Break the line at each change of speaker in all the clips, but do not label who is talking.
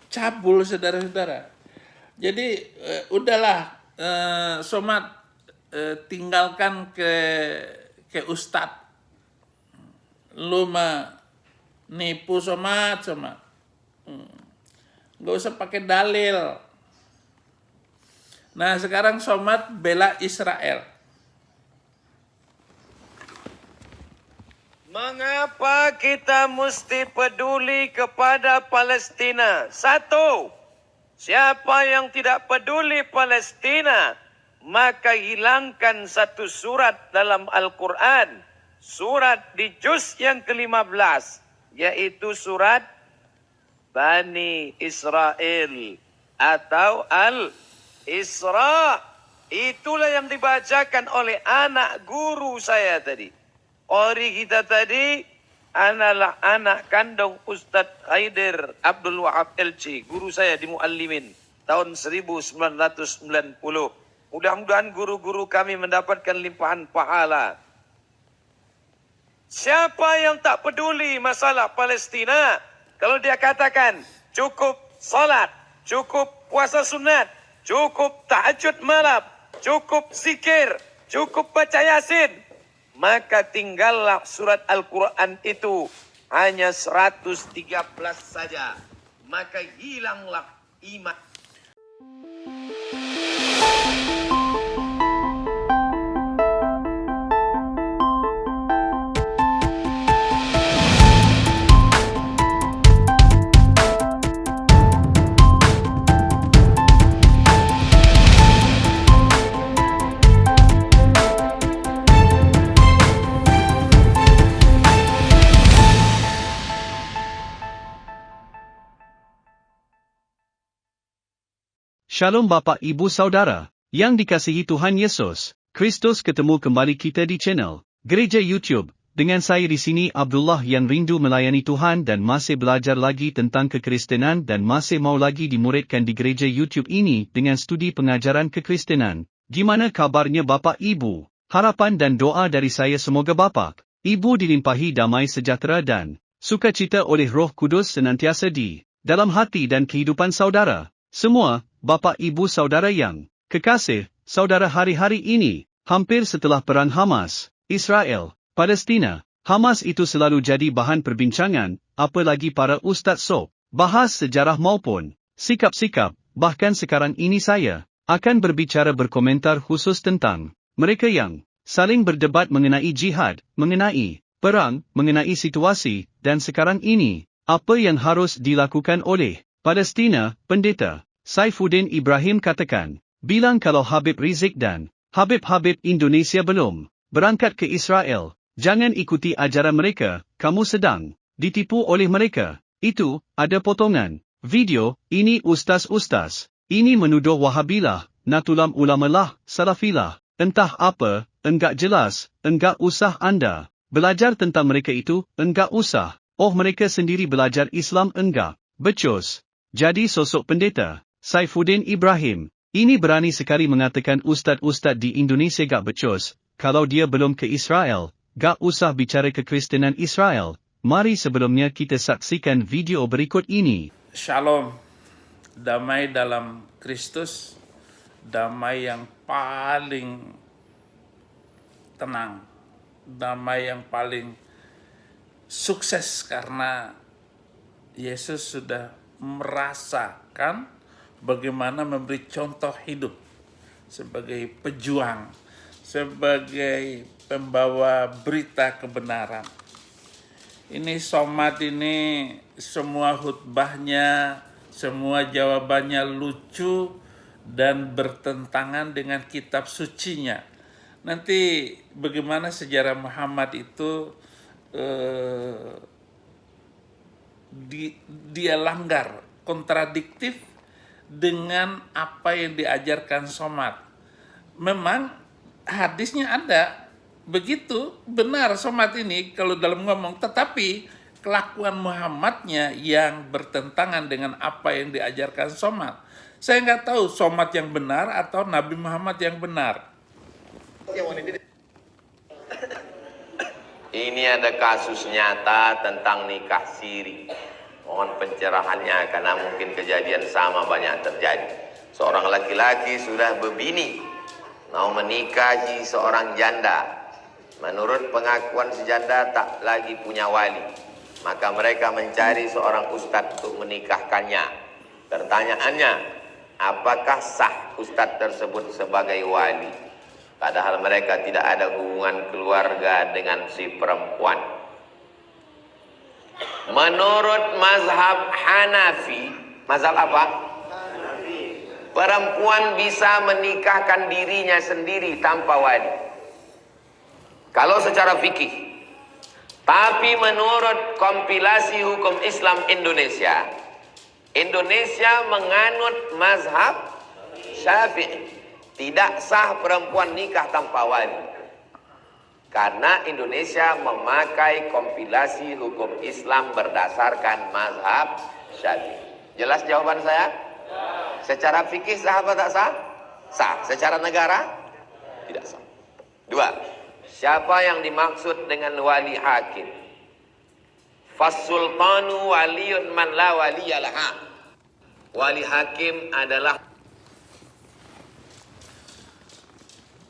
cabul saudara-saudara. Jadi udahlah, Somad, tinggalkan ke ustadz. Lu mah nipu Somad. Nggak usah pakai dalil. Nah sekarang Somad bela Israel.
Mengapa kita mesti peduli kepada Palestina? Satu, siapa yang tidak peduli Palestina, maka hilangkan satu surat dalam Al-Quran. Surat di juz yang ke-15, yaitu surat Bani Israel atau Al-Isra. Itulah yang dibacakan oleh anak guru saya tadi. Ori kita tadi adalah anak kandung Ustadz Haider Abdul Wahab LC, guru saya di Muallimin tahun 1990. Mudah-mudahan guru-guru kami mendapatkan limpahan pahala. Siapa yang tak peduli masalah Palestina, kalau dia katakan cukup salat, cukup puasa sunat, cukup tahajud malam, cukup zikir, cukup baca Yasin, maka tinggallah surat Al-Quran itu hanya 113 saja. Maka hilanglah iman.
Shalom Bapak Ibu Saudara, yang dikasihi Tuhan Yesus Kristus. Ketemu kembali kita di channel Gereja YouTube, dengan saya di sini Abdullah yang rindu melayani Tuhan dan masih belajar lagi tentang kekristenan dan masih mau lagi dimuridkan di Gereja YouTube ini dengan studi pengajaran kekristenan. Gimana kabarnya Bapak Ibu? Harapan dan doa dari saya semoga Bapak Ibu dilimpahi damai sejahtera dan sukacita oleh Roh Kudus senantiasa di dalam hati dan kehidupan saudara semua. Bapak Ibu Saudara yang kekasih, saudara, hari-hari ini, hampir setelah perang Hamas, Israel, Palestina, Hamas itu selalu jadi bahan perbincangan, apalagi para ustaz sok, bahas sejarah maupun sikap-sikap. Bahkan sekarang ini saya akan berbicara berkomentar khusus tentang mereka yang saling berdebat mengenai jihad, mengenai perang, mengenai situasi, dan sekarang ini, apa yang harus dilakukan oleh Palestina. Pendeta Saifuddin Ibrahim katakan, bilang kalau Habib Rizik dan Habib Indonesia belum berangkat ke Israel, jangan ikuti ajaran mereka, kamu sedang ditipu oleh mereka. Itu, ada potongan video, ini ustaz-ustaz, ini menuduh Wahabilah, Natulam Ulamalah, Salafilah, entah apa, enggak jelas, enggak usah Anda belajar tentang mereka itu, enggak usah, oh mereka sendiri belajar Islam enggak, becus. Jadi sosok pendeta Saifuddin Ibrahim ini berani sekali mengatakan ustaz-ustaz di Indonesia gak becus, kalau dia belum ke Israel, gak usah bicara kekristenan Israel. Mari sebelumnya kita saksikan video berikut ini.
Shalom, damai dalam Kristus, damai yang paling tenang, damai yang paling sukses karena Yesus sudah merasakan bagaimana memberi contoh hidup sebagai pejuang, sebagai pembawa berita kebenaran. Ini Somad ini semua khutbahnya, semua jawabannya lucu dan bertentangan dengan kitab sucinya. Nanti bagaimana sejarah Muhammad itu dia langgar, kontradiktif dengan apa yang diajarkan Somad. Memang hadisnya ada, begitu benar Somad ini kalau dalam ngomong, tetapi kelakuan Muhammadnya yang bertentangan dengan apa yang diajarkan Somad. Saya nggak tahu Somad yang benar atau Nabi Muhammad yang benar.
Ini ada kasus nyata tentang nikah siri.
Mohon pencerahannya karena mungkin kejadian sama banyak terjadi. Seorang laki-laki sudah berbini, mau menikahi seorang janda. Menurut pengakuan si janda tak lagi punya wali. Maka mereka mencari seorang ustadz untuk menikahkannya. Pertanyaannya, apakah sah ustadz tersebut sebagai wali? Padahal mereka tidak ada hubungan keluarga dengan si perempuan. Menurut mazhab Hanafi, mazhab apa? Hanafi. Perempuan bisa menikahkan dirinya sendiri tanpa wali. Kalau secara fikih. Tapi menurut kompilasi hukum Islam Indonesia, Indonesia menganut mazhab Syafi'i. Tidak sah perempuan nikah tanpa wali. Karena Indonesia memakai kompilasi hukum Islam berdasarkan mazhab Syafi'i. Jelas jawaban saya? Secara fikih sah apa tak sah? Sah. Secara negara? Tidak sah. 2. Siapa yang dimaksud dengan wali hakim? Fas-sultanu waliyun man la waliyalaha. Wali hakim adalah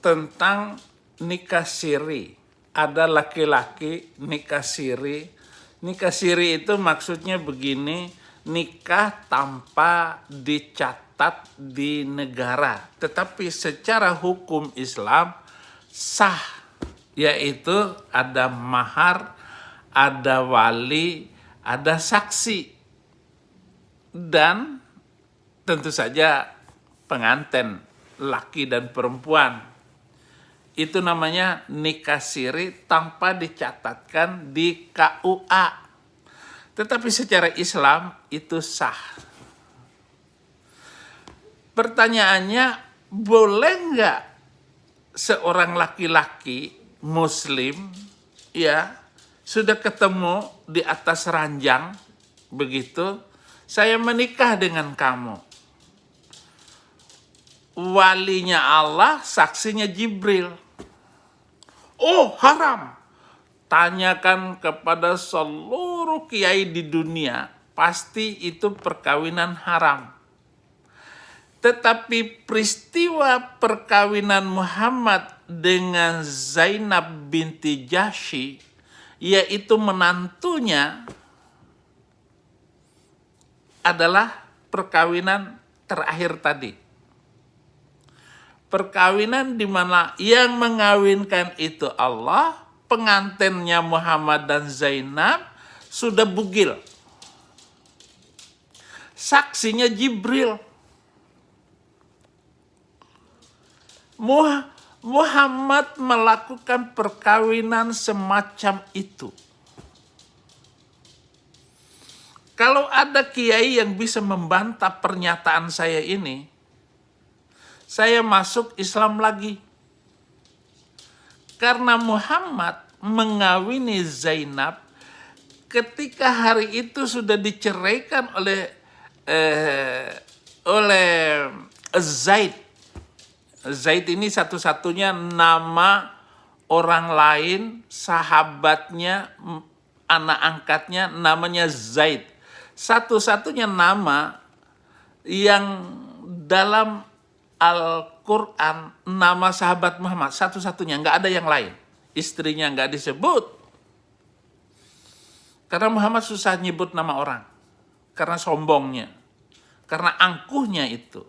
tentang nikah siri. Ada laki-laki nikah siri. Nikah siri itu maksudnya begini, nikah tanpa dicatat di negara. Tetapi secara hukum Islam sah, yaitu ada mahar, ada wali, ada saksi, dan tentu saja pengantin laki dan perempuan. Itu namanya nikah siri tanpa dicatatkan di KUA. Tetapi secara Islam itu sah. Pertanyaannya, boleh nggak seorang laki-laki Muslim ya sudah ketemu di atas ranjang begitu, saya menikah dengan kamu. Walinya Allah, saksinya Jibril. Oh, haram. Tanyakan kepada seluruh kiai di dunia, pasti itu perkawinan haram. Tetapi peristiwa perkawinan Muhammad dengan Zainab binti Jahsy, yaitu menantunya, adalah perkawinan terakhir tadi. Perkawinan di mana yang mengawinkan itu Allah, pengantinnya Muhammad dan Zainab sudah bugil. Saksinya Jibril. Muhammad melakukan perkawinan semacam itu. Kalau ada kiai yang bisa membantah pernyataan saya ini, saya masuk Islam lagi. Karena Muhammad mengawini Zainab ketika hari itu sudah diceraikan oleh Zaid. Zaid ini satu-satunya nama orang lain, sahabatnya, anak angkatnya namanya Zaid. Satu-satunya nama yang dalam Al-Quran nama sahabat Muhammad, satu-satunya, nggak ada yang lain. Istrinya nggak disebut. Karena Muhammad susah nyebut nama orang. Karena sombongnya. Karena angkuhnya itu.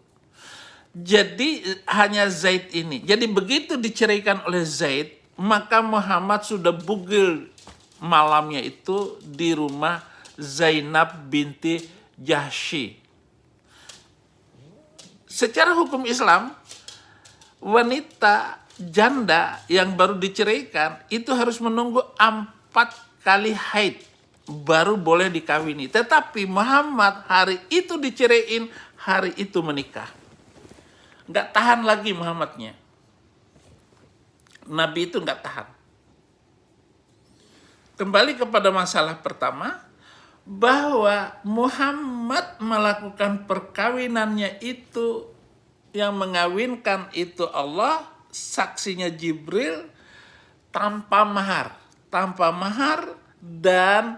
Jadi hanya Zaid ini. Jadi begitu diceraikan oleh Zaid, maka Muhammad sudah bugil malamnya itu di rumah Zainab binti Jahsy. Secara hukum Islam, wanita janda yang baru diceraikan itu harus menunggu 4 kali haid baru boleh dikawini. Tetapi Muhammad hari itu diceraiin, hari itu menikah. Nggak tahan lagi Muhammadnya. Nabi itu nggak tahan. Kembali kepada masalah pertama, bahwa Muhammad melakukan perkawinannya itu, yang mengawinkan itu Allah, saksinya Jibril, tanpa mahar dan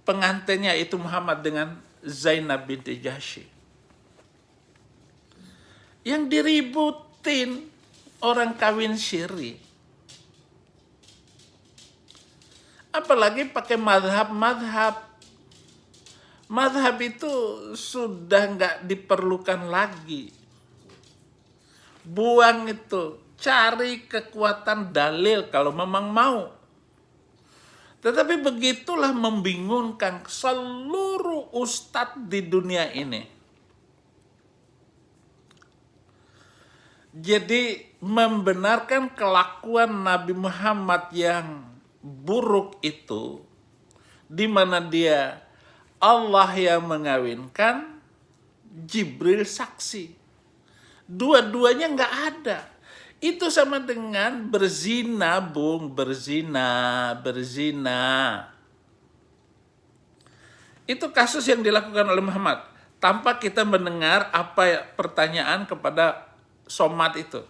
pengantinnya itu Muhammad dengan Zainab binti Jahsy. Yang diributin orang kawin siri. Apalagi pakai madhab-madhab. Madhab itu sudah nggak diperlukan lagi. Buang itu. Cari kekuatan dalil kalau memang mau. Tetapi begitulah membingungkan seluruh ustadz di dunia ini. Jadi membenarkan kelakuan Nabi Muhammad yang buruk itu, di mana dia Allah yang mengawinkan, Jibril saksi. Dua-duanya nggak ada. Itu sama dengan berzina, Bung, berzina. Itu kasus yang dilakukan oleh Muhammad. Tanpa kita mendengar apa pertanyaan kepada Somad itu.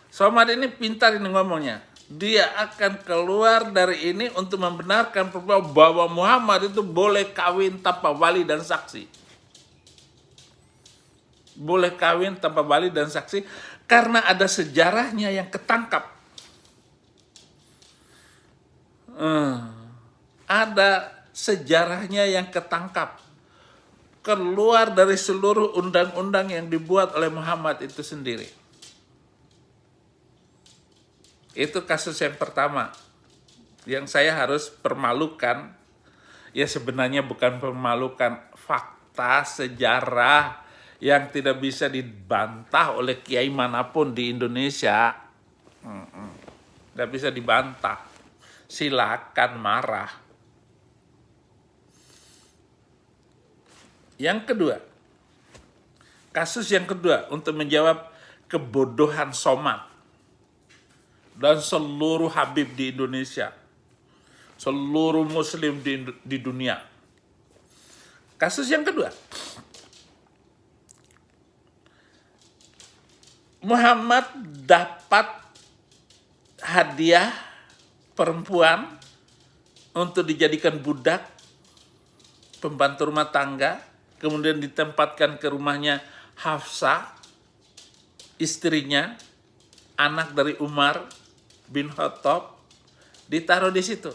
Somad ini pintar ini ngomongnya. Dia akan keluar dari ini untuk membenarkan bahwa Muhammad itu boleh kawin tanpa wali dan saksi. Boleh kawin tanpa wali dan saksi karena ada sejarahnya yang ketangkap. Ada sejarahnya yang ketangkap. Keluar dari seluruh undang-undang yang dibuat oleh Muhammad itu sendiri. Itu kasus yang pertama. Yang saya harus permalukan. Ya sebenarnya bukan permalukan. Fakta, sejarah yang tidak bisa dibantah oleh kiai manapun di Indonesia. Tidak bisa dibantah. Silakan marah. Yang kedua, kasus yang kedua untuk menjawab kebodohan Somad dan seluruh Habib di Indonesia, seluruh Muslim di dunia. Kasus yang kedua, Muhammad dapat hadiah perempuan untuk dijadikan budak, pembantu rumah tangga. Kemudian ditempatkan ke rumahnya Hafsah, istrinya, anak dari Umar bin Khattab, ditaruh di situ.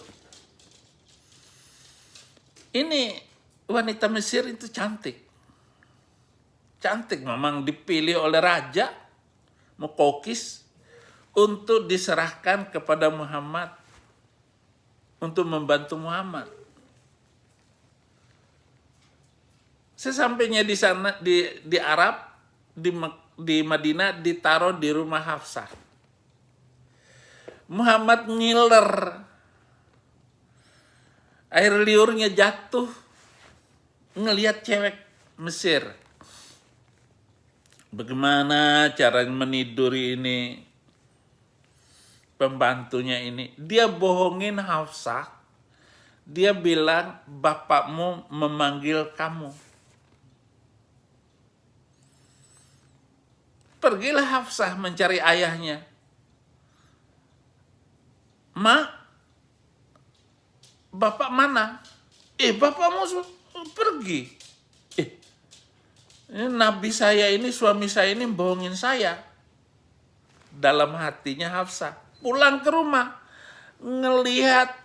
Ini wanita Mesir itu cantik. Cantik, memang dipilih oleh Raja Muqawqis untuk diserahkan kepada Muhammad, untuk membantu Muhammad. Sesampainya di sana di Arab, di Madinah, ditaruh di rumah Hafsah. Muhammad ngiler, air liurnya jatuh ngelihat cewek Mesir. Bagaimana cara meniduri ini pembantunya ini? Dia bohongin Hafsah. Dia bilang bapakmu memanggil kamu. Pergilah Hafsah mencari ayahnya. Ma, bapak mana? Bapakmu pergi. Ini nabi saya ini, suami saya ini bohongin saya. Dalam hatinya Hafsah. Pulang ke rumah. Ngelihat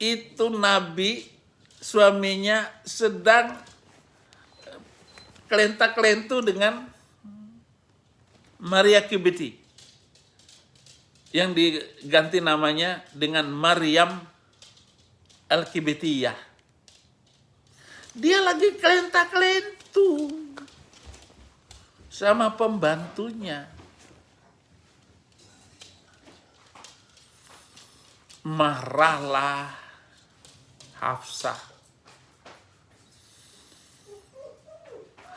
itu nabi, suaminya sedang kelenta-kelentu dengan Maria Kibiti, yang diganti namanya dengan Maryam Al-Kibitiyah. Dia lagi kelenta-kelentu sama pembantunya. Marahlah Hafsah.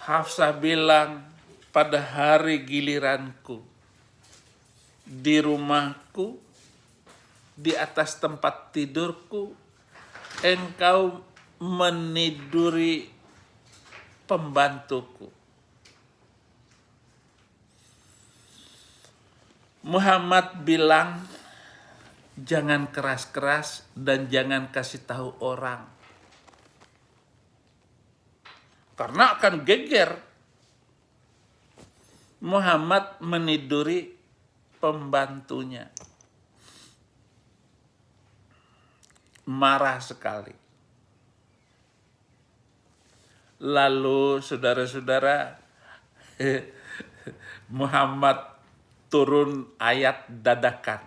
Hafsah bilang, pada hari giliranku, di rumahku, di atas tempat tidurku, engkau meniduri pembantuku. Muhammad bilang, jangan keras-keras dan jangan kasih tahu orang. Karena akan geger. Muhammad meniduri pembantunya. Marah sekali. Lalu saudara-saudara, Muhammad turun ayat dadakan.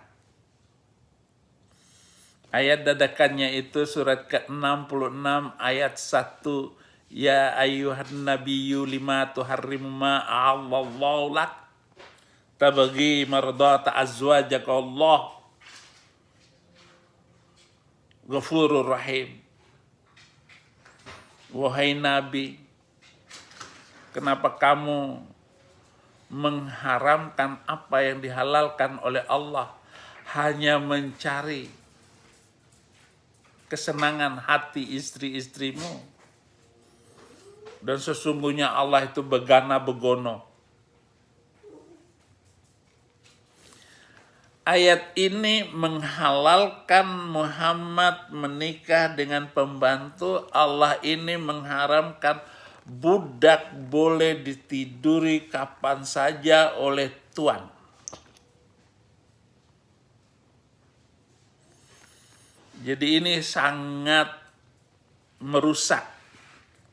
Ayat dadakannya itu surat ke-66 ayat 1. Ya ayyuhan nabiyyu lima tuharrimu ma a'allallahu lak tabagi mardata azwajaka Allah Ghafurur Rahim. Wahai Nabi, kenapa kamu mengharamkan apa yang dihalalkan oleh Allah, hanya mencari kesenangan hati istri-istrimu? Dan sesungguhnya Allah itu begana begono. Ayat ini menghalalkan Muhammad menikah dengan pembantu. Allah ini mengharamkan budak boleh ditiduri kapan saja oleh tuan. Jadi ini sangat merusak,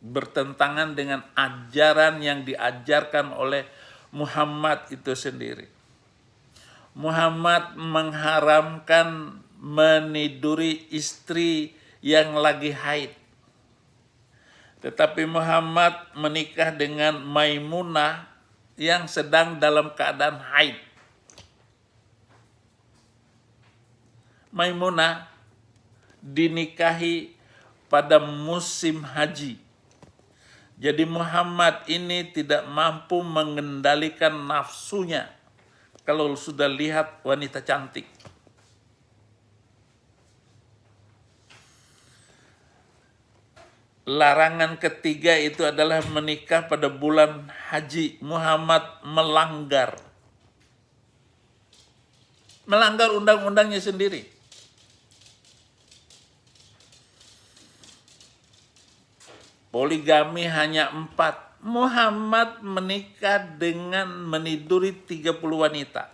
bertentangan dengan ajaran yang diajarkan oleh Muhammad itu sendiri. Muhammad mengharamkan meniduri istri yang lagi haid. Tetapi Muhammad menikah dengan Maimunah yang sedang dalam keadaan haid. Maimunah dinikahi pada musim haji. Jadi Muhammad ini tidak mampu mengendalikan nafsunya kalau sudah lihat wanita cantik. Larangan ketiga itu adalah menikah pada bulan haji. Muhammad melanggar undang-undangnya sendiri. Poligami hanya 4. Muhammad menikah dengan meniduri 30 wanita.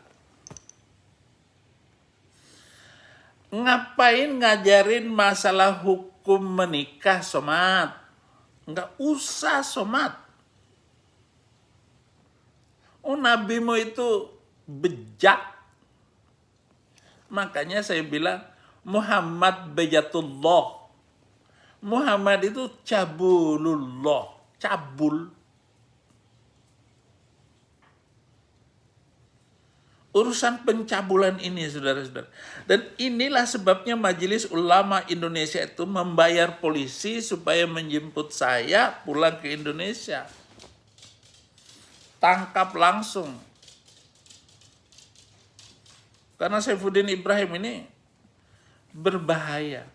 Ngapain ngajarin masalah hukum menikah, Somat? Nggak usah, Somat. Oh, nabimu itu bejat. Makanya saya bilang Muhammad bejatullah. Muhammad itu cabulullah, cabul. Urusan pencabulan ini, saudara-saudara. Dan inilah sebabnya Majelis Ulama Indonesia itu membayar polisi supaya menjemput saya pulang ke Indonesia. Tangkap langsung. Karena Saifuddin Ibrahim ini berbahaya.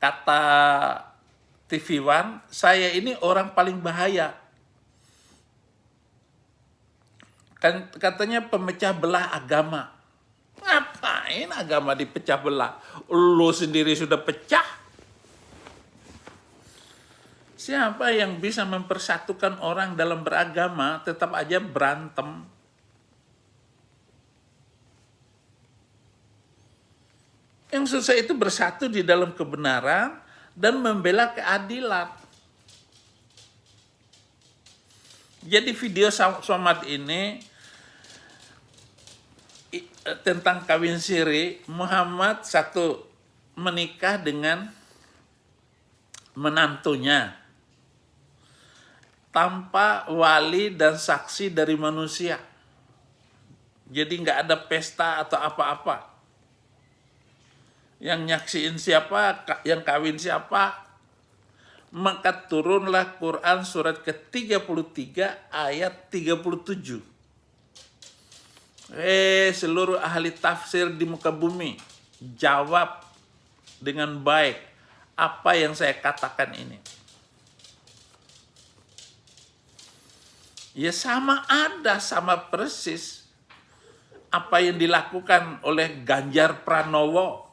Kata TV One, saya ini orang paling bahaya. Kan katanya pemecah belah agama. Ngapain agama dipecah belah? Lu sendiri sudah pecah. Siapa yang bisa mempersatukan orang dalam beragama tetap aja berantem? Yang susah itu bersatu di dalam kebenaran dan membela keadilan. Jadi video Somad ini tentang kawin siri. Muhammad satu menikah dengan menantunya tanpa wali dan saksi dari manusia. Jadi nggak ada pesta atau apa-apa. Yang nyaksiin siapa, yang kawin siapa. Maka turunlah Quran surat ke-33 ayat 37. Seluruh ahli tafsir di muka bumi, jawab dengan baik apa yang saya katakan ini. Ya sama persis. apa yang dilakukan oleh Ganjar Pranowo,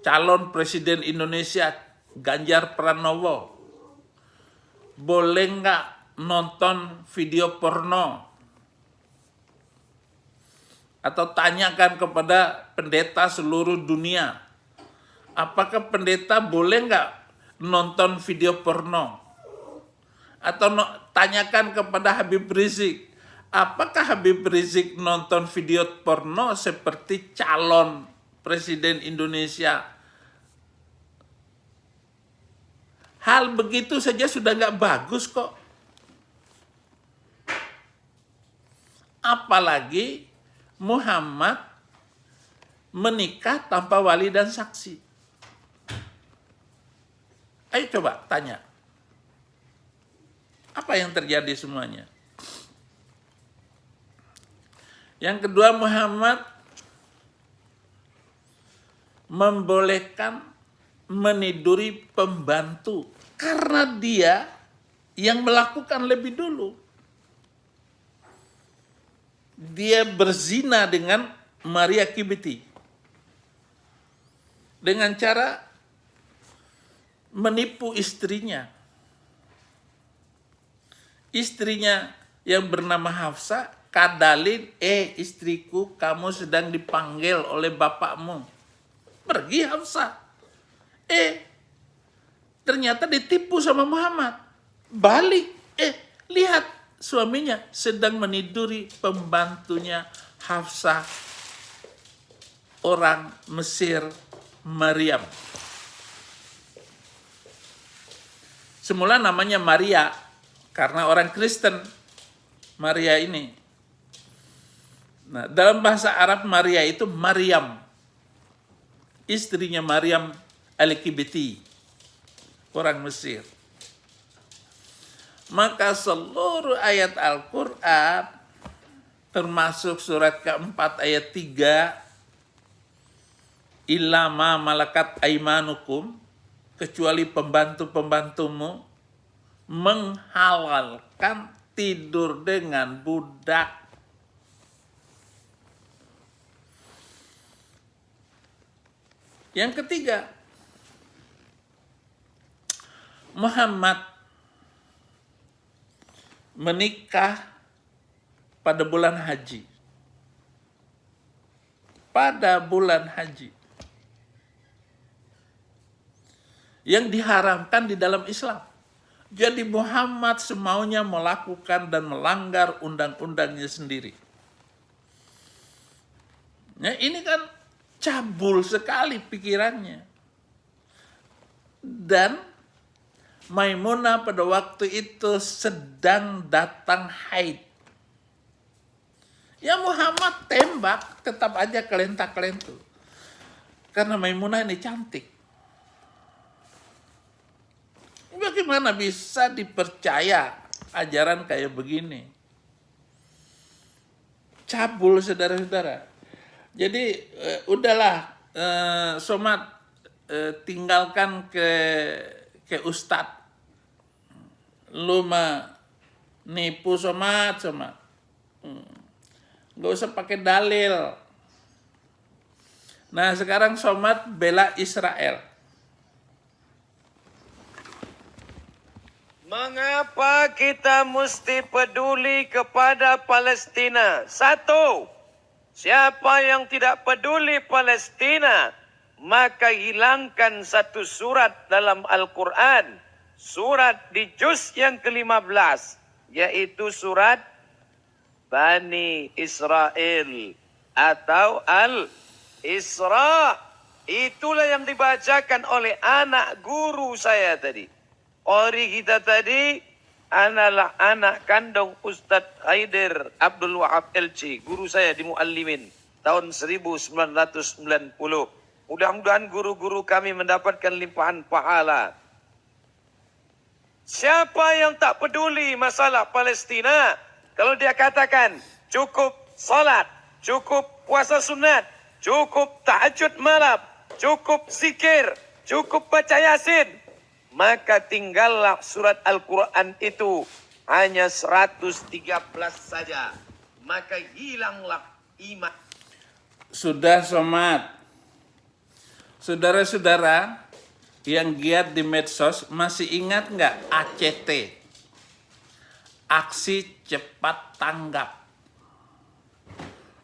calon presiden Indonesia Ganjar Pranowo. Boleh nggak nonton video porno? Atau tanyakan kepada pendeta seluruh dunia, apakah pendeta boleh nggak nonton video porno? Atau tanyakan kepada Habib Rizik, apakah Habib Rizik nonton video porno seperti calon presiden Indonesia? Hal begitu saja sudah nggak bagus kok. Apalagi Muhammad menikah tanpa wali dan saksi. Ayo coba tanya. Apa yang terjadi semuanya? Yang kedua, Muhammad membolehkan meniduri pembantu karena dia yang melakukan lebih dulu. Dia berzina dengan Maria Kibiti dengan cara menipu istrinya. Istrinya yang bernama Hafsah kadalin, istriku, kamu sedang dipanggil oleh bapakmu. Pergi Hafsah. Ternyata ditipu sama Muhammad. Balik, lihat suaminya sedang meniduri pembantunya Hafsah, orang Mesir, Maryam. Semula namanya Maria karena orang Kristen, Maria ini. Nah, dalam bahasa Arab Maria itu Maryam, istrinya Maryam Al-Kibiti, orang Mesir. Maka seluruh ayat Al-Quran, termasuk surat keempat ayat 3, illa ma malakat aimanukum, kecuali pembantu-pembantumu, menghalalkan tidur dengan budak. Yang ketiga, Muhammad menikah pada bulan haji. Pada bulan haji. Yang diharamkan di dalam Islam. Jadi Muhammad semaunya melakukan dan melanggar undang-undangnya sendiri. Ya, ini kan cabul sekali pikirannya. Dan Maimunah pada waktu itu sedang datang haid. Ya Muhammad tembak, tetap aja kelenta-kelentu. Karena Maimunah ini cantik. Bagaimana bisa dipercaya ajaran kayak begini? Cabul saudara-saudara. Jadi udahlah, Somad, tinggalkan ke Ustadz. Lu mah nipu Somad. Gak usah pakai dalil. Nah sekarang Somad bela Israel.
Mengapa kita mesti peduli kepada Palestina? Satu, siapa yang tidak peduli Palestina, maka hilangkan satu surat dalam Al-Quran. Surat di juz yang ke-15, yaitu surat Bani Israel atau Al-Isra. Itulah yang dibacakan oleh anak guru saya tadi. Ori kita tadi adalah anak kandung Ustadz Haider Abdul Wahab LC, guru saya di Muallimin tahun 1990. Mudah-mudahan guru-guru kami mendapatkan limpahan pahala. Siapa yang tak peduli masalah Palestina, kalau dia katakan cukup salat, cukup puasa sunat, cukup tahajud malam, cukup zikir, cukup baca Yasin, maka tinggallah surat Al-Quran itu hanya 113 saja.
maka hilanglah iman.
Sudah somat. Saudara-saudara yang giat di medsos, masih ingat nggak ACT? Aksi cepat tanggap.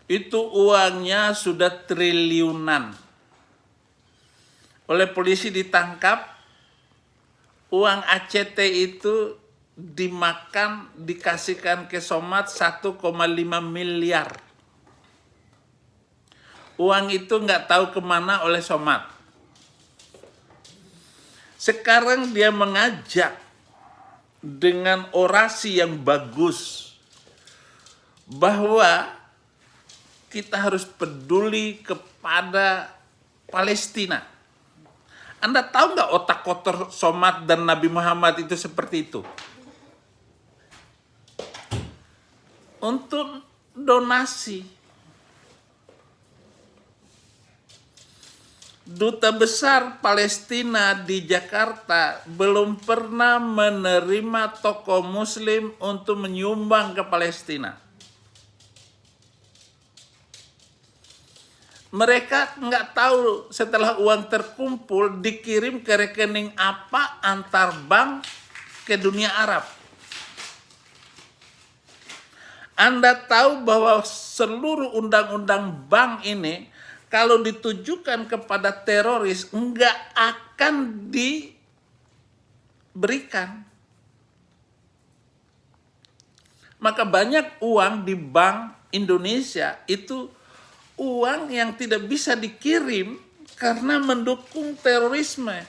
Itu uangnya sudah triliunan. Oleh polisi ditangkap, uang ACT itu dimakan, dikasihkan ke Somad 1,5 miliar. Uang itu nggak tahu kemana oleh Somad. Sekarang dia mengajak dengan orasi yang bagus bahwa kita harus peduli kepada Palestina. Anda tahu nggak otak kotor Somad dan Nabi Muhammad itu seperti itu? Untuk donasi. Duta Besar Palestina di Jakarta belum pernah menerima tokoh muslim untuk menyumbang ke Palestina. Mereka nggak tahu setelah uang terkumpul dikirim ke rekening apa antar bank ke dunia Arab. Anda tahu bahwa seluruh undang-undang bank ini kalau ditujukan kepada teroris nggak akan diberikan. Maka banyak uang di Bank Indonesia itu uang yang tidak bisa dikirim karena mendukung terorisme.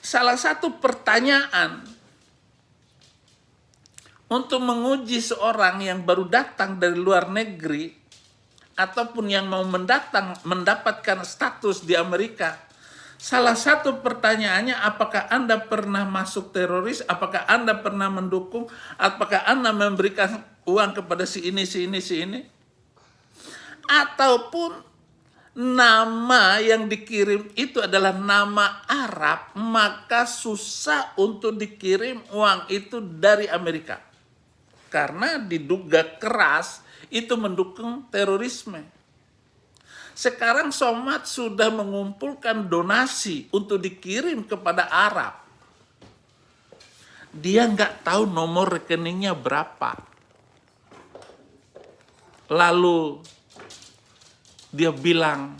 Salah satu pertanyaan untuk menguji seorang yang baru datang dari luar negeri ataupun yang mau mendapatkan status di Amerika, salah satu pertanyaannya, apakah Anda pernah masuk teroris, apakah Anda pernah mendukung, apakah Anda memberikan uang kepada si ini, ataupun nama yang dikirim itu adalah nama Arab, maka susah untuk dikirim uang itu dari Amerika. Karena diduga keras itu mendukung terorisme. Sekarang Somad sudah mengumpulkan donasi untuk dikirim kepada Arab. Dia nggak tahu nomor rekeningnya berapa. Lalu dia bilang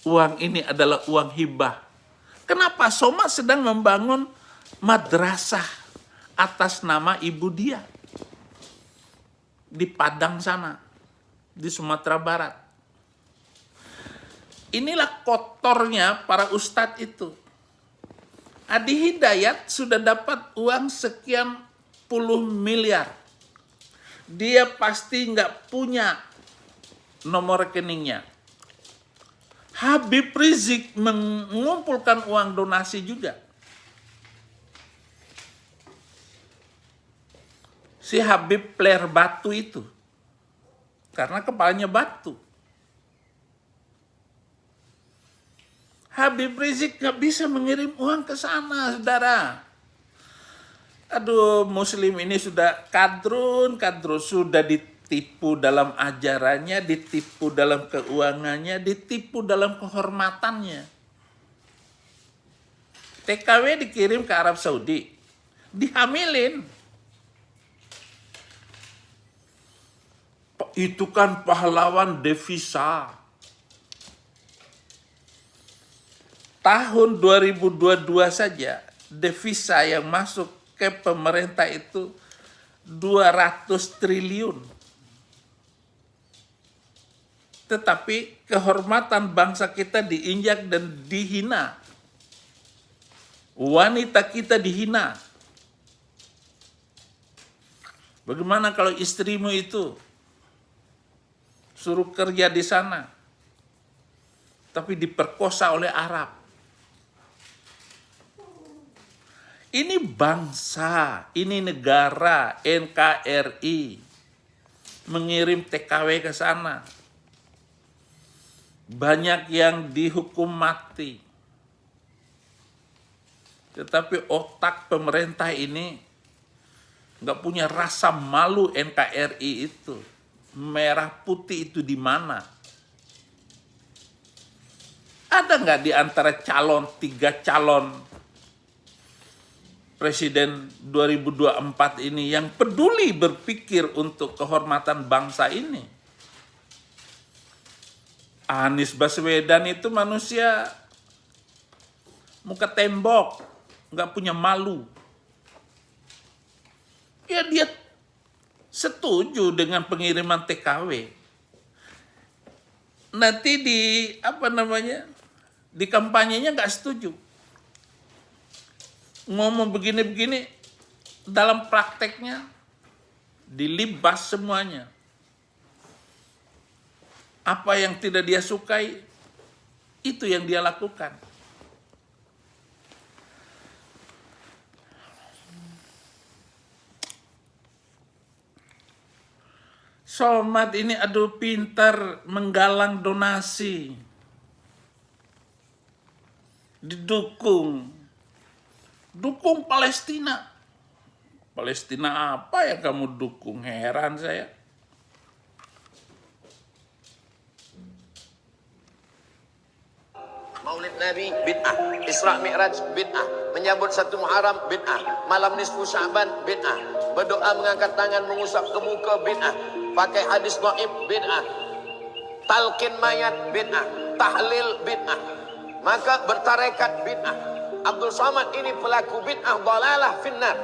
uang ini adalah uang hibah. Kenapa? Somad sedang membangun madrasah atas nama ibu dia di Padang sana, di Sumatera Barat. Inilah kotornya para ustadz itu. Adi Hidayat sudah dapat uang sekian puluh miliar. Dia pasti nggak punya nomor rekeningnya. Habib Rizik mengumpulkan uang donasi juga. Si Habib player batu itu. Karena kepalanya batu. Habib Rizik gak bisa mengirim uang ke sana, saudara. Aduh, muslim ini sudah kadrun, sudah ditipu dalam ajarannya, ditipu dalam keuangannya, ditipu dalam kehormatannya. TKW dikirim ke Arab Saudi, dihamilin. Itu kan pahlawan devisa. Tahun 2022 saja devisa yang masuk ke pemerintah itu 200 triliun. Tetapi kehormatan bangsa kita diinjak dan dihina. Wanita kita dihina. Bagaimana kalau istrimu itu suruh kerja di sana, tapi diperkosa oleh Arab? Ini bangsa, ini negara, NKRI, mengirim TKW ke sana. Banyak yang dihukum mati. Tetapi otak pemerintah ini nggak punya rasa malu NKRI itu. Merah putih itu di mana? Ada nggak di antara tiga calon Presiden 2024 ini yang peduli berpikir untuk kehormatan bangsa ini? Anies Baswedan itu manusia muka tembok, nggak punya malu. Ya dia setuju dengan pengiriman TKW. Nanti di kampanyenya nggak setuju. Ngomong begini-begini, dalam prakteknya dilibas semuanya. Apa yang tidak dia sukai, itu yang dia lakukan. Somad ini aduh pintar menggalang donasi. Didukung Palestina. Palestina apa yang kamu dukung? Heran saya.
Maulid Nabi bid'ah, Isra Mi'raj bid'ah, menyambut 1 Muharram bid'ah, malam nisfu Sya'ban bid'ah, berdoa mengangkat tangan mengusap ke muka bid'ah, pakai hadis dhaif bid'ah, talqin mayat bid'ah, tahlil bid'ah, maka bertarekat bid'ah. Abdul Somad ini pelaku bid'ah dhalalah finnar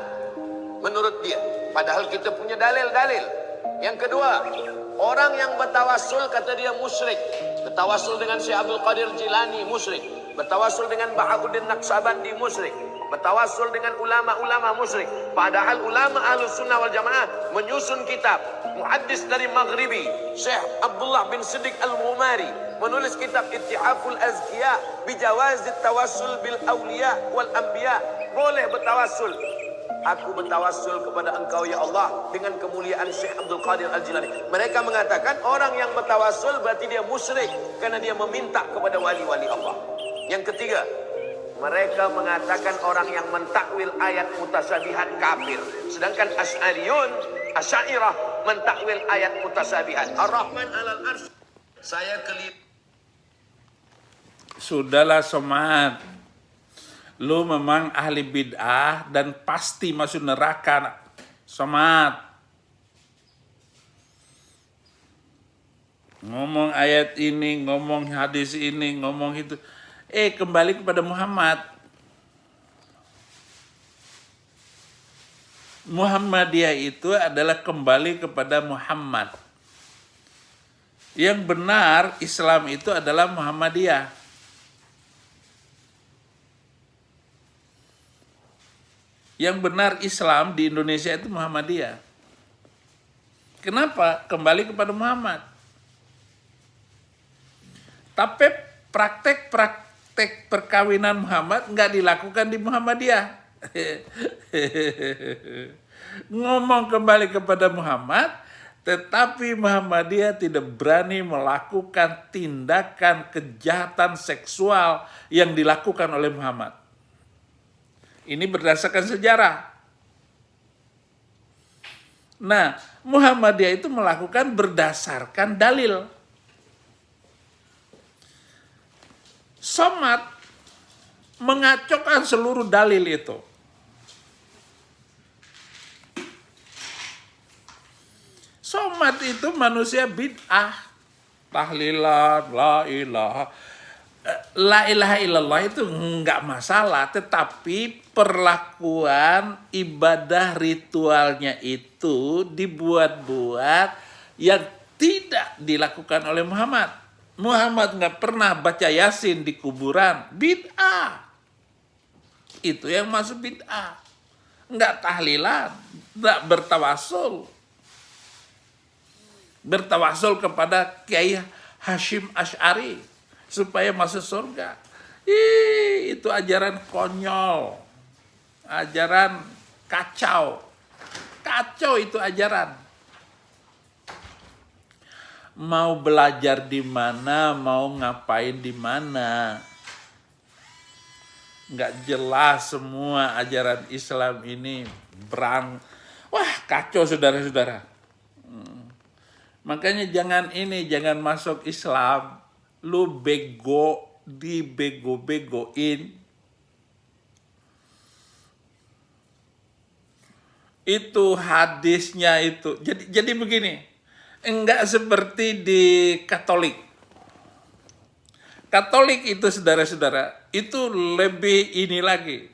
menurut dia, padahal kita punya dalil-dalil. Yang kedua, orang yang bertawassul kata dia musyrik. Bertawassul dengan Syekh Abdul Qadir Jilani musyrik. Bertawassul dengan Bahaguddin Naqsabandi musyrik. Bertawassul dengan ulama-ulama musyrik. Padahal ulama Ahlus Sunnah wal Jamaah menyusun kitab. Muhaddis dari Maghribi, Syekh Abdullah bin Siddiq Al-Ghumari, menulis kitab Ittihaful Azkiya bijawazit tawassul bil awliya wal anbiya. Boleh bertawassul. Aku bertawassul kepada engkau ya Allah dengan kemuliaan Syekh Abdul Qadir Al-Jilani. Mereka mengatakan orang yang bertawassul berarti dia musyrik karena dia meminta kepada wali-wali Allah. Yang ketiga, mereka mengatakan orang yang mentakwil ayat mutasabihat kafir. Sedangkan Asy'ariyah mentakwil ayat mutasabihat. Ar-Rahman 'alal arsy. Saya keliru.
Sudahlah Somad. Lu memang ahli bid'ah dan pasti masuk neraka, Somad. Ngomong ayat ini, ngomong hadis ini, ngomong itu. Kembali kepada Muhammad. Muhammadiyah itu adalah kembali kepada Muhammad. Yang benar Islam itu adalah Muhammadiyah. Yang benar Islam di Indonesia itu Muhammadiyah. Kenapa? Kembali kepada Muhammad. Tapi praktek perkawinan Muhammad nggak dilakukan di Muhammadiyah. Ngomong kembali kepada Muhammad, tetapi Muhammadiyah tidak berani melakukan tindakan kejahatan seksual yang dilakukan oleh Muhammad. Ini berdasarkan sejarah. Nah, Muhammadiyah itu melakukan berdasarkan dalil. Somad mengacaukan seluruh dalil itu. Somad itu manusia bid'ah. Tahlilan, la ilaha illallah itu enggak masalah, tetapi perlakuan ibadah ritualnya itu dibuat-buat yang tidak dilakukan oleh Muhammad. Muhammad enggak pernah baca Yasin di kuburan, bid'ah. Itu yang masuk bid'ah. Enggak tahlilan, enggak bertawassul. Bertawassul kepada Kiai Hashim Asy'ari supaya masuk surga. Itu ajaran konyol. Ajaran kacau. Kacau itu ajaran. Mau belajar di mana, mau ngapain di mana. nggak jelas semua ajaran Islam ini wah kacau saudara-saudara. Makanya jangan masuk Islam, lu bego, dibego-begoin. Itu hadisnya itu. Jadi begini, enggak seperti di Katolik. Katolik itu saudara-saudara, itu lebih ini lagi.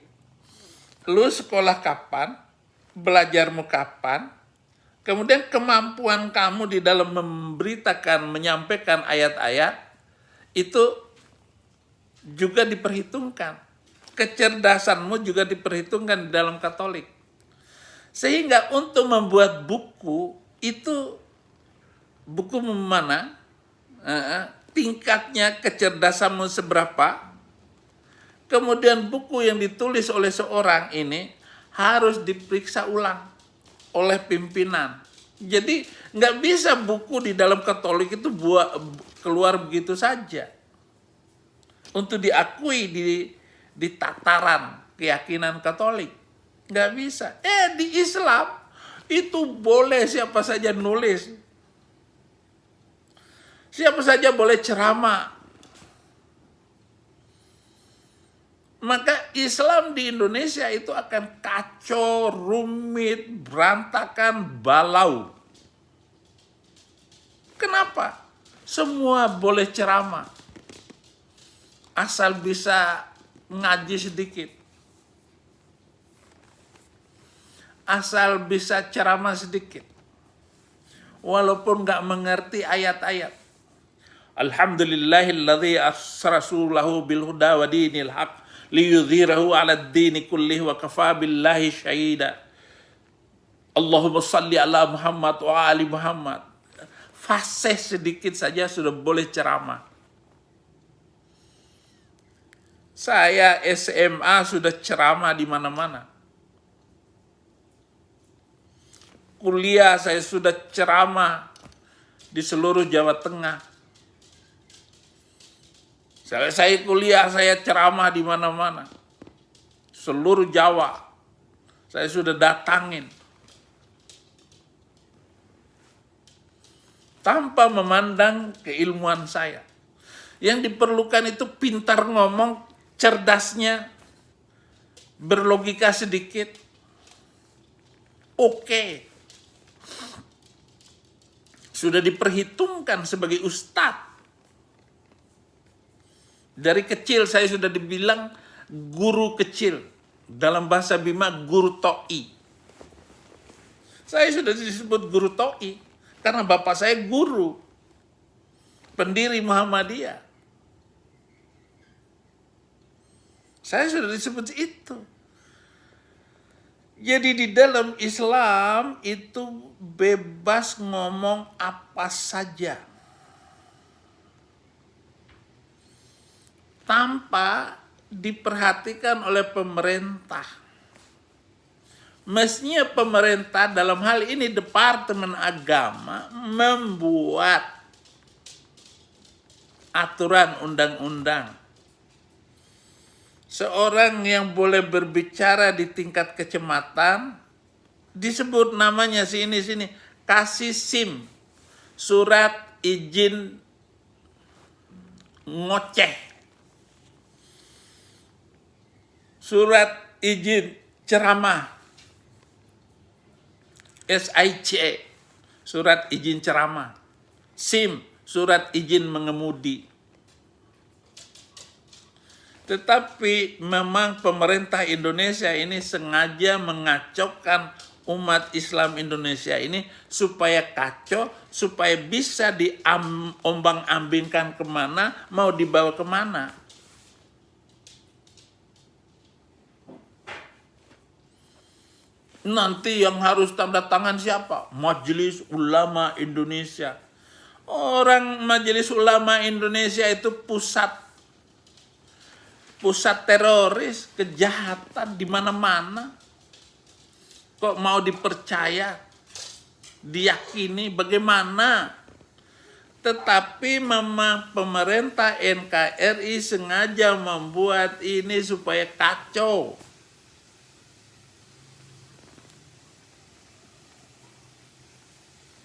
Lu sekolah kapan, belajarmu kapan, kemudian kemampuan kamu di dalam memberitakan, menyampaikan ayat-ayat, itu juga diperhitungkan. Kecerdasanmu juga diperhitungkan di dalam Katolik. Sehingga untuk membuat buku, itu buku mana, tingkatnya kecerdasanmu seberapa, kemudian buku yang ditulis oleh seorang ini harus diperiksa ulang oleh pimpinan. Jadi nggak bisa buku di dalam Katolik itu keluar begitu saja untuk diakui di tataran keyakinan Katolik. Nggak bisa. Di Islam itu boleh siapa saja nulis, siapa saja boleh ceramah. Maka Islam di Indonesia itu akan kacau, rumit, berantakan, balau. Kenapa? Semua boleh ceramah, asal bisa ngaji sedikit, asal bisa ceramah sedikit, walaupun nggak mengerti ayat-ayat. Alhamdulillahilladzi rasulahu bil huda wa dinil haq liyudhirahu 'ala ad-dini kullih wa kafa billahi syahida. Allahumma shalli ala Muhammad wa ali Muhammad. Fasih sedikit saja sudah boleh ceramah. Saya SMA sudah ceramah di mana-mana. Kuliah saya sudah ceramah di seluruh Jawa Tengah. Saya kuliah, saya ceramah di mana-mana. Seluruh Jawa saya sudah datangin. Tanpa memandang keilmuan saya. Yang diperlukan itu pintar ngomong, cerdasnya, berlogika sedikit. Oke. Sudah diperhitungkan sebagai ustadz. Dari kecil saya sudah dibilang guru kecil. Dalam bahasa Bima, guru to'i. Saya sudah disebut guru to'i. Karena bapak saya guru. Pendiri Muhammadiyah. Saya sudah disebut itu. Jadi di dalam Islam itu bebas ngomong apa saja. Tanpa diperhatikan oleh pemerintah. Mestinya pemerintah dalam hal ini Departemen Agama membuat aturan undang-undang. Seorang yang boleh berbicara di tingkat kecamatan disebut namanya sini kasih SIM, surat izin ngoceh, surat izin ceramah, SIC, surat izin ceramah, SIM, surat izin mengemudi. Tetapi memang pemerintah Indonesia ini sengaja mengacaukan umat Islam Indonesia ini supaya kacau, supaya bisa diombang-ambingkan kemana, mau dibawa kemana. Nanti yang harus tanda tangan siapa? Majelis Ulama Indonesia. Orang Majelis Ulama Indonesia itu pusat teroris, kejahatan di mana-mana. Kok mau dipercaya, diyakini, bagaimana? Tetapi memang pemerintah NKRI sengaja membuat ini supaya kacau.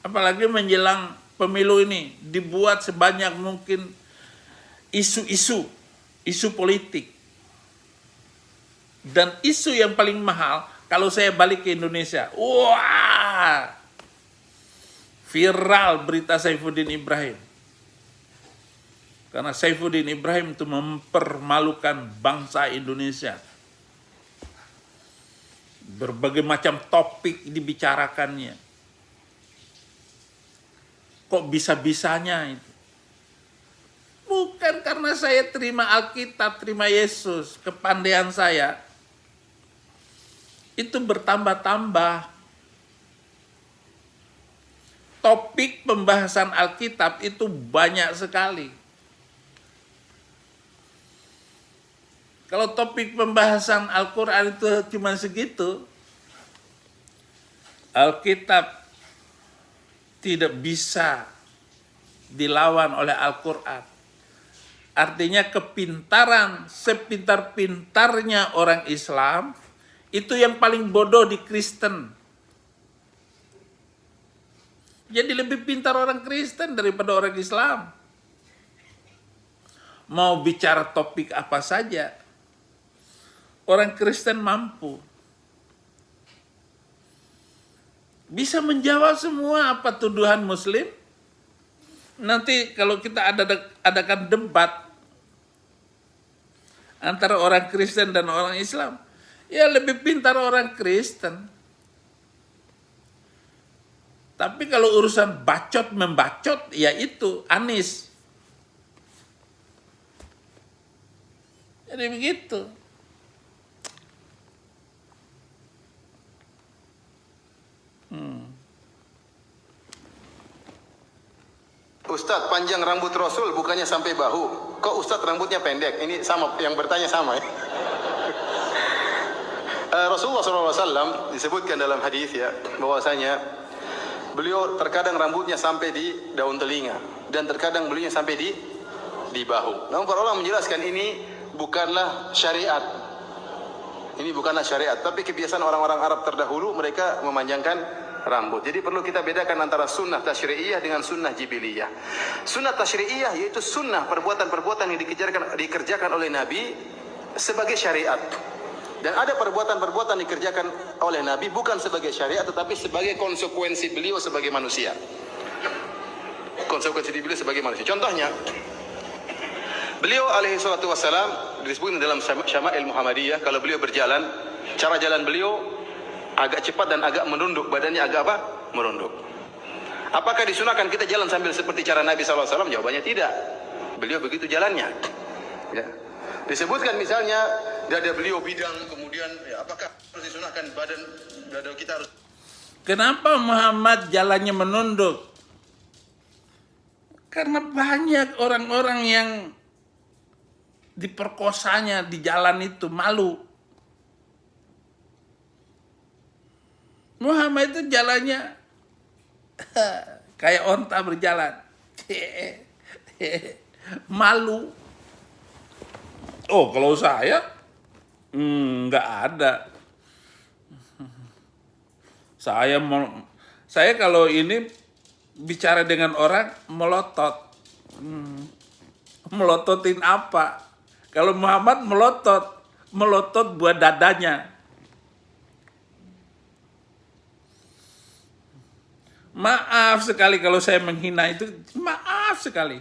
Apalagi menjelang pemilu ini, dibuat sebanyak mungkin isu politik. Dan isu yang paling mahal, kalau saya balik ke Indonesia, wah, viral berita Saifuddin Ibrahim. Karena Saifuddin Ibrahim itu mempermalukan bangsa Indonesia. Berbagai macam topik dibicarakannya. Kok bisa-bisanya itu? Bukan karena saya terima Alkitab, terima Yesus, kepandaian saya itu bertambah-tambah. Topik pembahasan Alkitab itu banyak sekali. Kalau topik pembahasan Al-Quran itu cuma segitu, Alkitab tidak bisa dilawan oleh Al-Quran. Artinya kepintaran, sepintar-pintarnya orang Islam, itu yang paling bodoh di Kristen. Jadi lebih pintar orang Kristen daripada orang Islam. Mau bicara topik apa saja, orang Kristen mampu. Bisa menjawab semua apa tuduhan Muslim. Nanti kalau kita adakan debat antara orang Kristen dan orang Islam, ya lebih pintar orang Kristen. Tapi kalau urusan bacot membacot, ya itu Anies. Jadi begitu.
Ustadz, panjang rambut Rasul bukannya sampai bahu. Kok Ustadz rambutnya pendek? Ini sama, yang bertanya sama ya. Rasulullah SAW disebutkan dalam hadis ya, bahwasanya beliau terkadang rambutnya sampai di daun telinga dan terkadang beliau sampai di bahu. Namun para ulama menjelaskan ini bukanlah syariat. Ini bukanlah syariat, tapi kebiasaan orang-orang Arab terdahulu, mereka memanjangkan rambut. Jadi perlu kita bedakan antara sunnah tasyri'iyah dengan sunnah jibiliyah. Sunnah tasyri'iyah yaitu sunnah perbuatan-perbuatan yang dikerjakan oleh Nabi sebagai syariat. Dan ada perbuatan-perbuatan dikerjakan oleh Nabi bukan sebagai syariat, tetapi sebagai konsekuensi beliau sebagai manusia. Konsekuensi beliau sebagai manusia. Contohnya, beliau alaihi salatu wassalam disebutkan dalam Syama'il Muhammadiyah, kalau beliau berjalan, cara jalan beliau agak cepat dan agak menunduk, badannya agak apa? Merunduk. Apakah disunahkan kita jalan sambil seperti cara Nabi SAW? Jawabannya tidak. Beliau begitu jalannya. Ya. Disebutkan misalnya dada beliau bidang, kemudian ya, apakah harus disunahkan badan dada kita harus?
Kenapa Muhammad jalannya menunduk? Karena banyak orang-orang yang diperkosanya di jalan itu, malu. Muhammad itu jalannya kayak onta berjalan. Malu. Oh, kalau saya nggak ada. Saya kalau ini bicara dengan orang melotot. Melototin apa? Kalau Muhammad melotot buat dadanya. Maaf sekali kalau saya menghina itu, maaf sekali.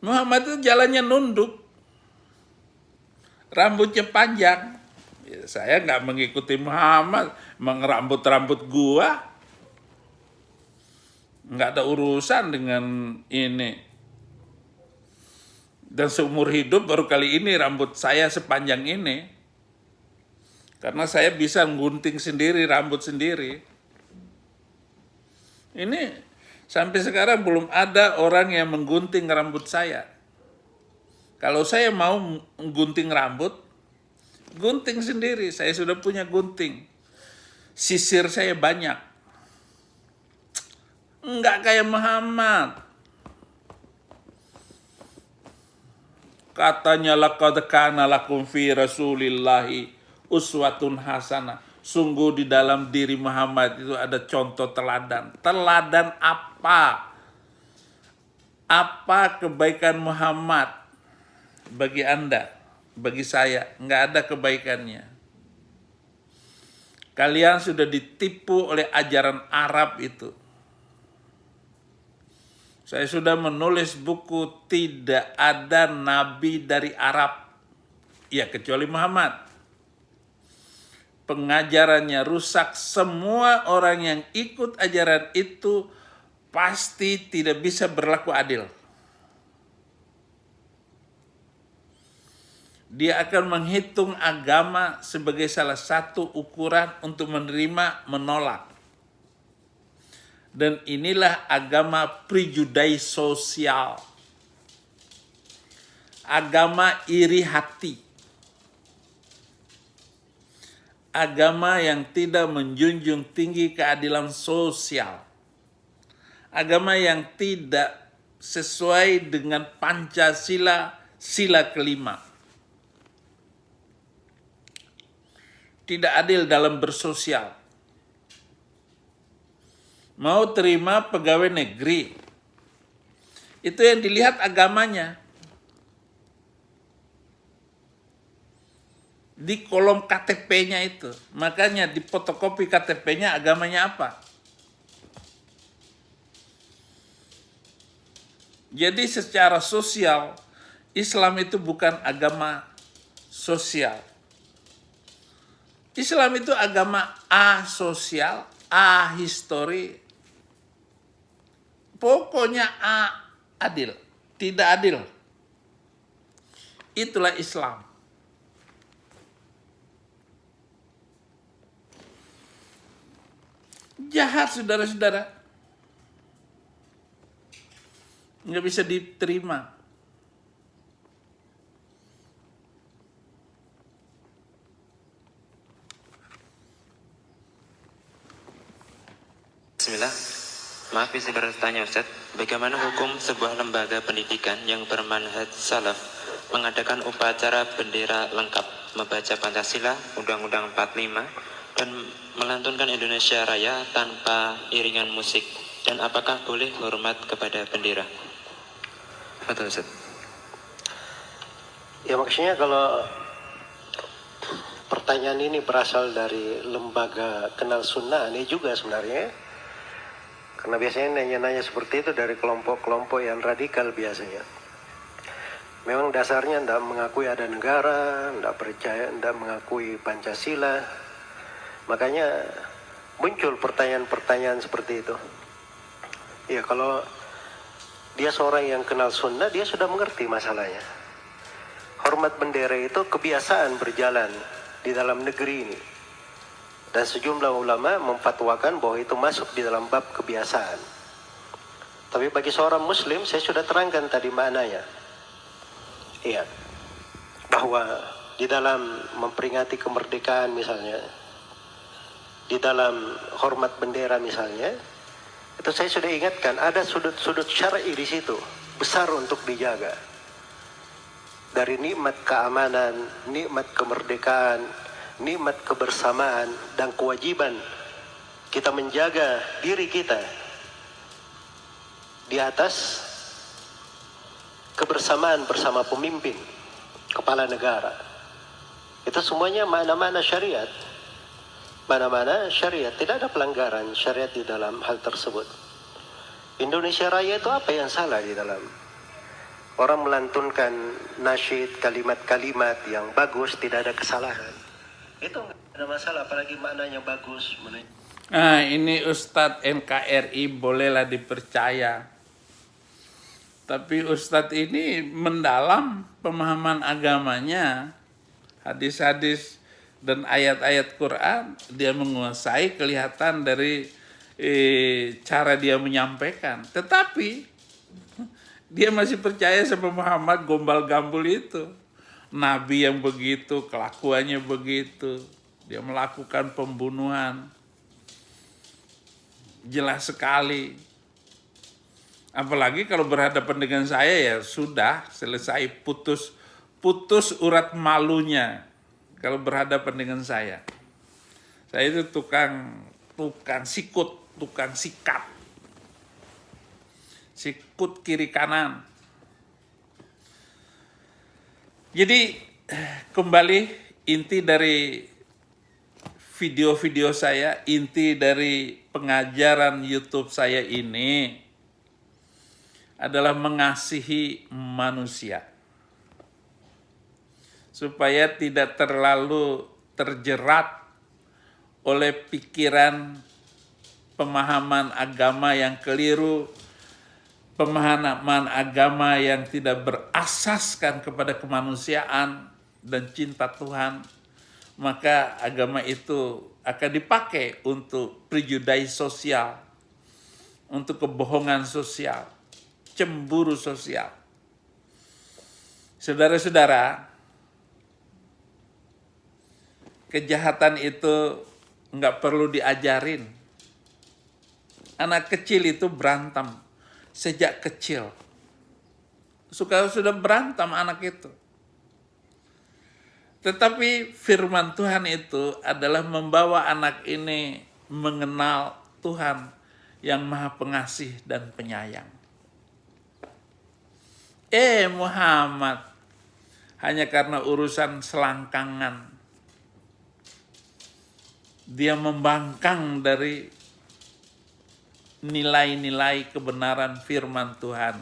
Muhammad itu jalannya nunduk, rambutnya panjang. Ya, saya nggak mengikuti Muhammad, rambut gua nggak ada urusan dengan ini. Dan seumur hidup baru kali ini rambut saya sepanjang ini. Karena saya bisa menggunting sendiri, rambut sendiri. Ini sampai sekarang belum ada orang yang menggunting rambut saya. Kalau saya mau menggunting rambut, gunting sendiri. Saya sudah punya gunting. sisir saya banyak. Enggak kayak Muhammad. Katanya laqad kana lakum fi Rasulillahi uswatun hasanah. Sungguh di dalam diri Muhammad itu ada contoh teladan. Teladan apa? Apa kebaikan Muhammad bagi Anda, bagi saya? Nggak ada kebaikannya. Kalian sudah ditipu oleh ajaran Arab itu. Saya sudah menulis buku tidak ada nabi dari Arab. Ya kecuali Muhammad. Pengajarannya rusak, semua orang yang ikut ajaran itu pasti tidak bisa berlaku adil. Dia akan menghitung agama sebagai salah satu ukuran untuk menerima, menolak. Dan inilah agama prejudis sosial. Agama iri hati. Agama yang tidak menjunjung tinggi keadilan sosial. Agama yang tidak sesuai dengan Pancasila, sila kelima. Tidak adil dalam bersosial. Mau terima pegawai negeri. Itu yang dilihat agamanya. Di kolom KTP-nya itu. Makanya di fotokopi KTP-nya agamanya apa? Jadi secara sosial, Islam itu bukan agama sosial. Islam itu agama asosial, ahistori. Pokoknya adil, tidak adil. Itulah Islam. Jahat saudara-saudara. Nggak bisa diterima.
Bismillah. Maaf bisa bertanya Ustaz, bagaimana hukum sebuah lembaga pendidikan yang bermanhaj salaf mengadakan upacara bendera lengkap, membaca Pancasila, Undang-Undang 45, dan melantunkan Indonesia Raya tanpa iringan musik? Dan apakah boleh hormat kepada bendera? Betul Ustaz.
Ya maksudnya kalau pertanyaan ini berasal dari lembaga kenal sunnah, ini juga sebenarnya. Karena biasanya nanya-nanya seperti itu dari kelompok-kelompok yang radikal biasanya. Memang dasarnya tidak mengakui ada negara, tidak percaya, tidak mengakui Pancasila. Makanya muncul pertanyaan-pertanyaan seperti itu. Ya kalau dia seorang yang kenal sunnah, dia sudah mengerti masalahnya. Hormat bendera itu kebiasaan berjalan di dalam negeri ini. Dan sejumlah ulama memfatwakan bahwa itu masuk di dalam bab kebiasaan. Tapi bagi seorang muslim, saya sudah terangkan tadi maknanya. Iya. Bahwa di dalam memperingati kemerdekaan misalnya, di dalam hormat bendera misalnya, itu saya sudah ingatkan ada sudut-sudut syar'i di situ, besar untuk dijaga. Dari nikmat keamanan, nikmat kemerdekaan, nikmat kebersamaan, dan kewajiban kita menjaga diri kita di atas kebersamaan bersama pemimpin, kepala negara. Itu semuanya mana-mana syariat. Mana-mana syariat, tidak ada pelanggaran syariat di dalam hal tersebut. Indonesia Raya itu apa yang salah di dalam? Orang melantunkan nasyid, kalimat-kalimat yang bagus, tidak ada kesalahan. Itu nggak ada masalah, apalagi maknanya bagus.
Nah, ini Ustadz NKRI bolehlah dipercaya. Tapi Ustadz ini mendalam pemahaman agamanya, hadis-hadis dan ayat-ayat Quran, dia menguasai, kelihatan dari cara dia menyampaikan. Tetapi dia masih percaya sama Muhammad gombal-gambul itu. Nabi yang begitu, kelakuannya begitu. Dia melakukan pembunuhan. jelas sekali. Apalagi kalau berhadapan dengan saya ya sudah selesai, putus urat malunya kalau berhadapan dengan saya. Saya itu tukang sikut, tukang sikat. Sikut kiri kanan. Jadi kembali inti dari video-video saya, inti dari pengajaran YouTube saya ini adalah mengasihi manusia. Supaya tidak terlalu terjerat oleh pikiran pemahaman agama yang keliru, pemahaman agama yang tidak berasaskan kepada kemanusiaan dan cinta Tuhan, maka agama itu akan dipakai untuk prejudice sosial, untuk kebohongan sosial, cemburu sosial. Saudara-saudara, kejahatan itu nggak perlu diajarin. Anak kecil itu berantem sejak kecil. Sudah berantem anak itu. Tetapi firman Tuhan itu adalah membawa anak ini mengenal Tuhan yang Maha Pengasih dan Penyayang. Muhammad, hanya karena urusan selangkangan, dia membangkang dari nilai-nilai kebenaran firman Tuhan.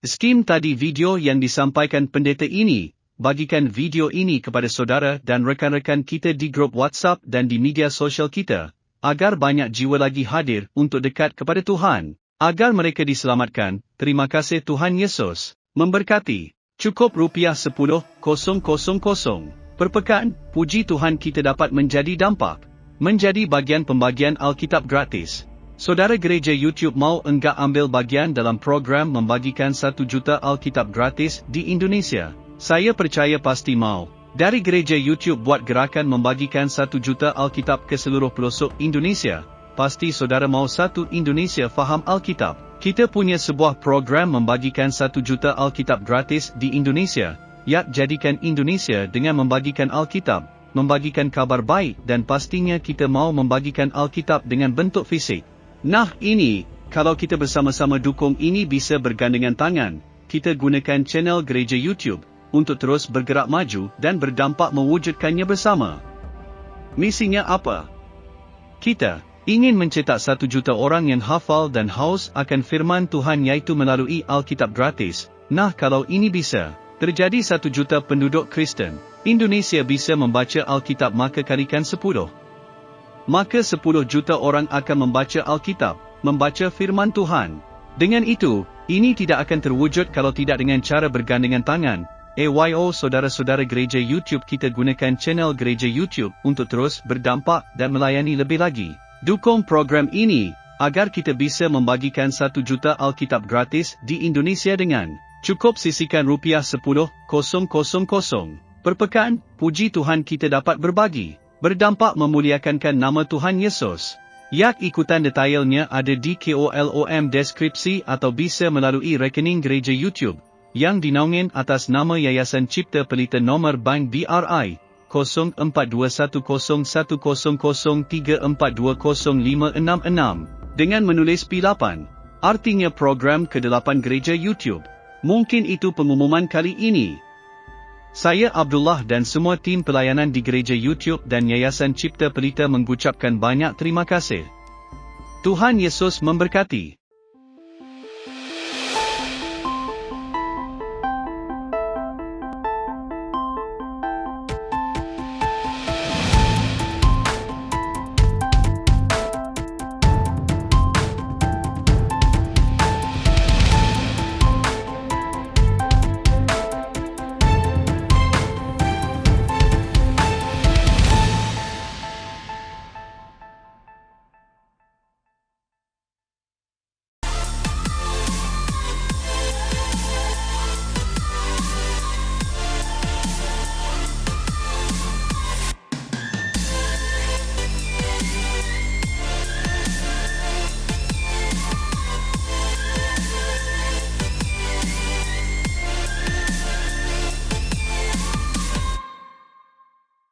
Skim tadi video yang disampaikan pendeta ini, bagikan video ini kepada saudara dan rekan-rekan kita di grup WhatsApp dan di media sosial kita, agar banyak jiwa lagi hadir untuk dekat kepada Tuhan, agar mereka diselamatkan. Terima kasih Tuhan Yesus memberkati. Cukup ₹10,000 per pekan, puji Tuhan kita dapat menjadi dampak, menjadi bagian pembagian Alkitab gratis. Saudara gereja YouTube mau enggak ambil bagian dalam program membagikan 1 juta Alkitab gratis di Indonesia? Saya percaya pasti mau. Dari gereja YouTube buat gerakan membagikan 1 juta Alkitab ke seluruh pelosok Indonesia. Pasti saudara mau satu Indonesia faham Alkitab. Kita punya sebuah program membagikan 1 juta Alkitab gratis di Indonesia. Yap, jadikan Indonesia dengan membagikan Alkitab, membagikan kabar baik, dan pastinya kita mau membagikan Alkitab dengan bentuk fisik. Nah ini, kalau kita bersama-sama dukung ini bisa bergandengan tangan, kita gunakan channel gereja YouTube untuk terus bergerak maju dan berdampak mewujudkannya bersama. Misinya apa? Kita ingin mencetak 1 juta orang yang hafal dan haus akan firman Tuhan, yaitu melalui Alkitab gratis. Nah kalau ini bisa terjadi, 1 juta penduduk Kristen Indonesia bisa membaca Alkitab, maka kalikan 10. Maka 10 juta orang akan membaca Alkitab, membaca firman Tuhan. Dengan itu, ini tidak akan terwujud kalau tidak dengan cara bergandengan tangan. Saudara-saudara gereja YouTube, kita gunakan channel gereja YouTube untuk terus berdampak dan melayani lebih lagi. Dukung program ini, agar kita bisa membagikan 1 juta Alkitab gratis di Indonesia dengan cukup sisihkan ₹10,000 per pekan. Puji Tuhan kita dapat berbagi, berdampak memuliakan nama Tuhan Yesus. Yak ikutan detailnya ada di kolom deskripsi atau bisa melalui rekening gereja YouTube yang dinaungin atas nama Yayasan Cipta Pelita, nomor bank BRI 04210034205666 dengan menulis P8, artinya program ke-8 gereja YouTube. Mungkin itu pengumuman kali ini. Saya Abdullah dan semua tim pelayanan di gereja YouTube dan Yayasan Cipta Pelita mengucapkan banyak terima kasih. Tuhan Yesus memberkati.